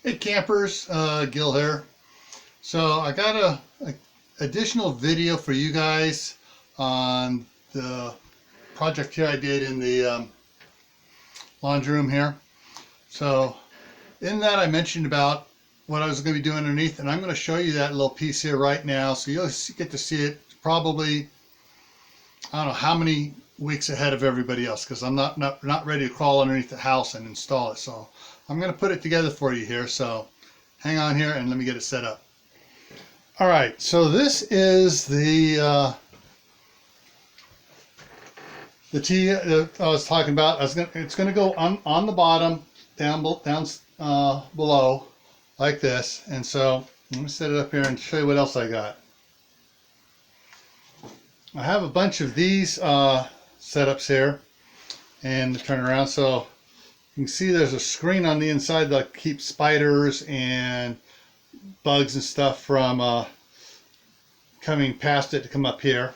Hey campers, Gil here. So I got a additional video for you guys on the project here I did in the laundry room here. So in that I mentioned about what I was going to be doing underneath, and I'm going to show you that little piece here right now. So you'll get to see it probably, I don't know how many weeks ahead of everybody else, because I'm not ready to crawl underneath the house and install it. So I'm going to put it together for you here. So hang on here and let me get it set up. All right, so this is the tee that I was talking about. It's going to go on the bottom, down below, like this. And so let me set it up here and show you what else I got. I have a bunch of these setups here, and turn around so you can see there's a screen on the inside that keeps spiders and bugs and stuff from coming past it to come up here.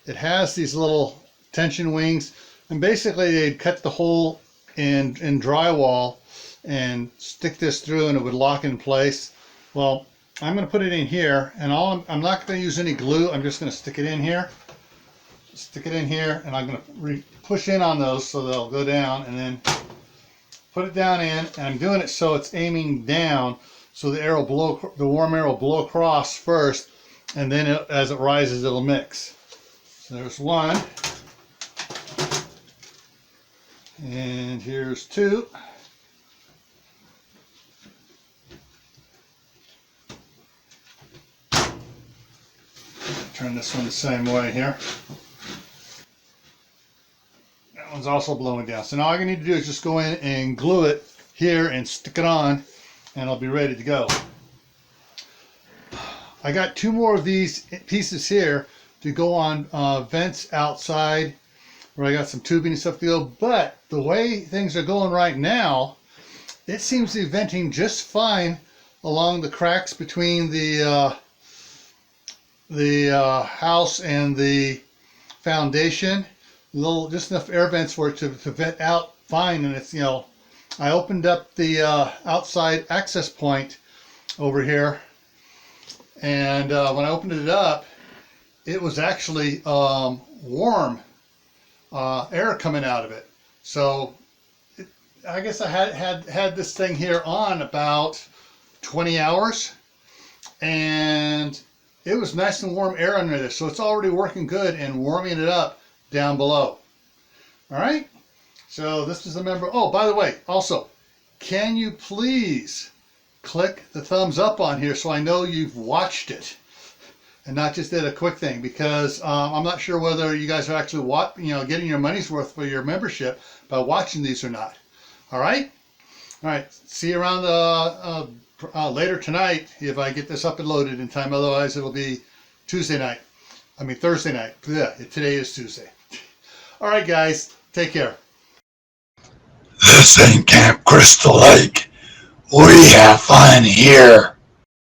It has these little tension wings, and basically they'd cut the hole in drywall and stick this through and it would lock in place. Well, I'm going to put it in here, and I'm not going to use any glue. I'm just going to stick it in here. And I'm going to push in on those so they'll go down, and then put it down in. And I'm doing it so it's aiming down, so the warm air will blow across first, and then as it rises, it'll mix. So there's one, and here's two. Turn this one the same way here. That one's also blowing down. So now all I need to do is just go in and glue it here and stick it on, and I'll be ready to go. I got two more of these pieces here to go on vents outside, where I got some tubing and stuff to go. But the way things are going right now, it seems to be venting just fine along the cracks between the house and the foundation. Just enough air vents for it to vent out fine. And it's, I opened up the outside access point over here, and when I opened it up, it was actually warm air coming out of it. So I guess I had this thing here on about 20 hours, and it was nice and warm air under there. So it's already working good and warming it up down below. All right. So this is the member. Oh, by the way, also, can you please click the thumbs up on here so I know you've watched it and not just did a quick thing, because I'm not sure whether you guys are actually getting your money's worth for your membership by watching these or not. All right. All right. See you around later tonight if I get this up and loaded in time. Otherwise, it'll be Thursday night. Yeah, today is Tuesday. All right, guys. Take care. This ain't Camp Crystal Lake. We have fun here.